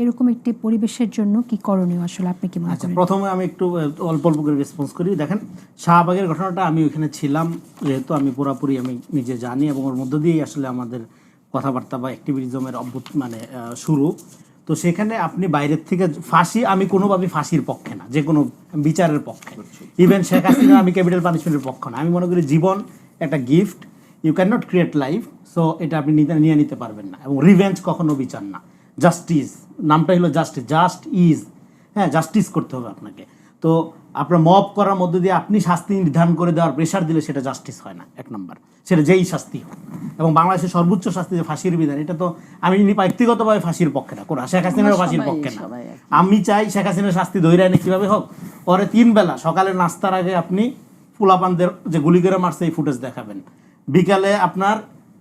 এরকম একটি পরিবেশের জন্য কি করণীয় আসলে আপনি কি মনে করেন? প্রথমে আমি একটু অল্প অল্প করে রেসপন্স করি। দেখেন, শাহবাগের ঘটনাটা আমি ওইখানে ছিলাম, যেহেতু আমি পুরোপুরি আমি নিজে জানি এবং ওর মধ্য দিয়েই আসলে আমাদের কথাবার্তা বা অ্যাক্টিভিজমের শুরু। তো সেখানে আপনি বাইরের থেকে ফাঁসি, আমি কোনোভাবেই ফাঁসির পক্ষে না, যে কোনো বিচারের পক্ষে। ইভেন শেখ হাসিনা আমি ক্যাপিটাল পানিশমেন্টের পক্ষ না। আমি মনে করি জীবন একটা gift, you can not create life, so এটা আপনি নিয়ে নিতে পারবেন না। এবং রিভেঞ্জ কখনো বিচার না, জাস্টিস, নামটা হলো জাস্টিস, জাস্ট ইজ, হ্যাঁ, জাস্টিস করতে হবে আপনাকে। তো আপনার মব করার মধ্যে দিয়ে আপনি শাস্তি নির্ধারণ করে দেওয়ার প্রেশার দিলে সেটা জাস্টিস হয় না, এক নম্বর। সেটা যেই শাস্তি হোক, এবং বাংলাদেশের সর্বোচ্চ শাস্তি যে ফাঁসির বিধান, এটা তো আমি ব্যক্তিগতভাবে ফাঁসির পক্ষে না, কোন শেখ হাসিনারও ফাঁসির পক্ষে না। আমি চাই শেখ হাসিনার শাস্তি ধরে আনে কীভাবে হোক, পরে 3 বেলা সকালে নাস্তার আগে আপনি পোলাপানদের যে গুলি করে মারছে এই ফুটেজ দেখাবেন, বিকালে আপনার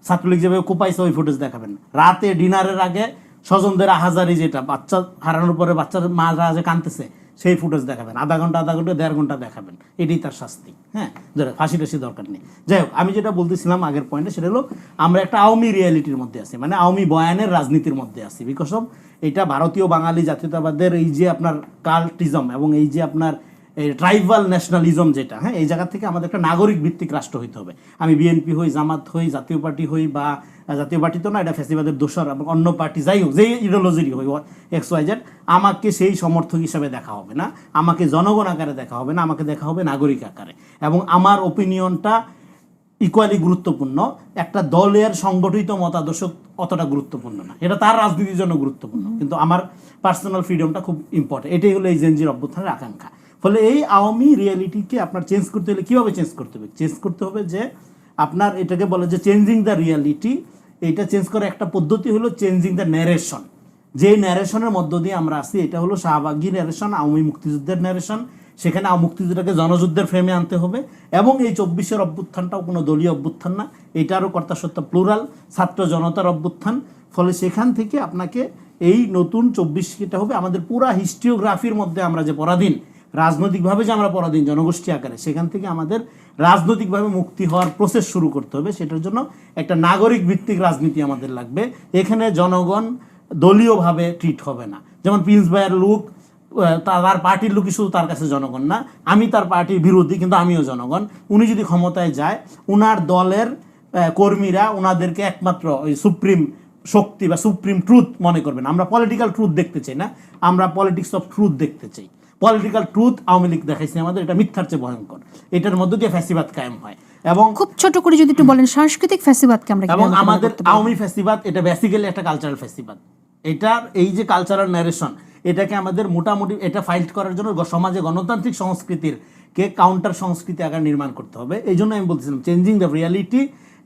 ছাত্রলীগ যেভাবে কোপাইছে ওই ফুটেজ দেখাবেন, রাতে ডিনারের আগে স্বজনদের আহাজারি, যেটা বাচ্চা হারানোর পরে বাচ্চার মারা যে কাঁদতেছে সেই ফুটেজ দেখাবেন, আধা ঘন্টা 1.5 ঘন্টা দেখাবেন। এটাই তার শাস্তি। হ্যাঁ, ফাঁসি টাসি দরকার নেই। যাই হোক, আমি যেটা বলতেছিলাম আগের পয়েন্টে, সেটা হলো আমরা একটা আওয়ামী রিয়ালিটির মধ্যে আছি, মানে আওয়ামী বয়ানের রাজনীতির মধ্যে আছি। বিকজ অফ এটা ভারতীয় বাঙালি জাতীয়তাবাদের এই যে আপনার কাল্টিজম এবং এই যে আপনার ট্রাইবাল ন্যাশনালিজম, যেটা, হ্যাঁ, এই জায়গা থেকে আমাদের একটা নাগরিক ভিত্তিক রাষ্ট্র হইতে হবে। আমি বিএনপি হই, জামাত হই, জাতীয় পার্টি হই, বা জাতীয় পার্টি তো না, এটা ফ্যাসিবাদের দোসর, এবং অন্য পার্টি যাই হোক, যেই ইডিওলজিরই হই, XYZ, আমাকে সেই সমর্থক হিসাবে দেখা হবে না, আমাকে জনগণ আকারে দেখা হবে না, আমাকে দেখা হবে নাগরিক আকারে। এবং আমার ওপিনিয়নটা ইকুয়ালি গুরুত্বপূর্ণ, একটা দলের সংগঠিত মতাদর্শ অতটা গুরুত্বপূর্ণ না। এটা তার রাজনীতির জন্য গুরুত্বপূর্ণ, কিন্তু আমার পার্সোনাল ফ্রিডমটা খুব ইম্পর্টেন্ট। এটাই হলো এই জেনজির অভ্যুত্থানের আকাঙ্ক্ষা। ফলে এই আওয়ামী রিয়ালিটিকে আপনার চেঞ্জ করতে হলে কীভাবে চেঞ্জ করতে হবে? চেঞ্জ করতে হবে যে আপনার এটাকে বলে যে চেঞ্জিং দ্য রিয়ালিটি। এইটা চেঞ্জ করার একটা পদ্ধতি হলো চেঞ্জিং দ্য ন্যারেশন। যে ন্যারেশনের মধ্য দিয়ে আমরা আসি, এটা হলো শাহবাগী ন্যারেশন, আওয়ামী মুক্তিযুদ্ধের ন্যারেশন। সেখানে মুক্তিযুদ্ধটাকে জনযুদ্ধের ফ্রেমে আনতে হবে। এবং এই 24-এর অভ্যুত্থানটাও কোনো দলীয় অভ্যুত্থান না, এটারও কর্তাসত্তা প্লুরাল, ছাত্র জনতার অভ্যুত্থান। ফলে সেখান থেকে আপনাকে এই নতুন 24-টা হবে আমাদের পুরা হিস্ট্রিওগ্রাফির মধ্যে আমরা যে পরাধীন, রাজনৈতিকভাবে যে আমরা পরাধীন জনগোষ্ঠী আকারে, সেখান থেকে আমাদের রাজনৈতিকভাবে মুক্তি হওয়ার প্রসেস শুরু করতে হবে। সেটার জন্য একটা নাগরিক ভিত্তিক রাজনীতি আমাদের লাগবে। এখানে জনগণ দলীয়ভাবে ট্রিট হবে না। যেমন প্রিন্স ভাইয়ের লোক, তার পার্টির লোকই শুধু তার কাছে জনগণ না, আমি তার পার্টির বিরোধী কিন্তু আমিও জনগণ। উনি যদি ক্ষমতায় যায়, উনার দলের কর্মীরা ওনাদেরকে একমাত্র ওই সুপ্রিম শক্তি বা সুপ্রিম ট্রুথ মনে করবেন। আমরা পলিটিক্যাল ট্রুথ দেখতে চাই না, আমরা পলিটিক্স অফ ট্রুথ দেখতে চাই। পলিটিক্যাল ট্রুথ আওয়ামী লীগ দেখাইছে আমাদের, এটা মিথ্যার চেয়ে ভয়ঙ্কর। এটার মধ্যে দিয়ে ফ্যাসিবাদ কায়েম হয়। এবং খুব ছোট করে যদি একটু বলেন সাংস্কৃতিক ফ্যাসিবাদকে আমরা এবং আমাদের আওয়ামী ফ্যাসিবাদ, এটা বেসিক্যালি একটা কালচারাল ফ্যাসিবাদ। এটার এই যে কালচারাল ন্যারেশন, এটাকে আমাদের মোটামুটি এটা ফাইট করার জন্য সমাজে গণতান্ত্রিক সংস্কৃতির কে কাউন্টার সংস্কৃতি আকার নির্মাণ করতে হবে। এই জন্য আমি বলছিলাম চেঞ্জিং দ্য রিয়ালিটি।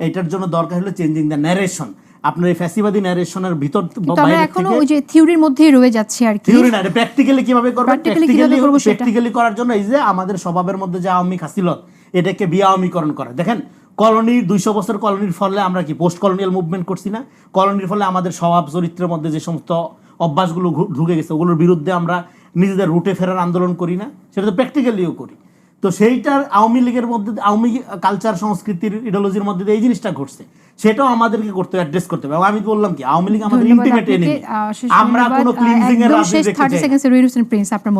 এটার জন্য দরকার হলো চেঞ্জিং দ্য ন্যারেশন। আপনার এই ফ্যাসিবাদী ন্যারেশনের ভিতর এখনো ওই যে থিওরির মধ্যেই রয়ে যাচ্ছে আর কি। থিওরি না, এটা প্র্যাকটিক্যালি কিভাবে করবে? প্র্যাকটিক্যালি করার জন্য এই যে আমাদের স্বভাবের মধ্যে যে আওয়ামী খাসিলত, এটাকে বিআওয়ামীকরণ করা। দেখেন, কলোনির 200 বছর কলোনির ফলে আমরা কি পোস্ট কলোনিয়াল মুভমেন্ট করছি না? কলোনির ফলে আমাদের স্বভাব চরিত্রের মধ্যে যে সমস্ত অভ্যাসগুলো ঢুকে গেছে, ওগুলোর বিরুদ্ধে আমরা নিজেদের রুটে ফেরার আন্দোলন করি না? সেটা তো প্র্যাকটিক্যালিও করি। তো সেইটার আওয়ামী লীগের মধ্যে, আওয়ামী কালচার সংস্কৃতির ইডিওলজির মধ্যে এই জিনিসটা ঘটছে, সেটাও আমাদেরকে করতে অ্যাড্রেস করতে হবে। আমি বললাম কি, আওয়ামী লীগ আমাদের ইন্টিমেট এনিমি। আমরা কোনো ক্লিনজিং এর রাজনীতি দেখতে চাই না।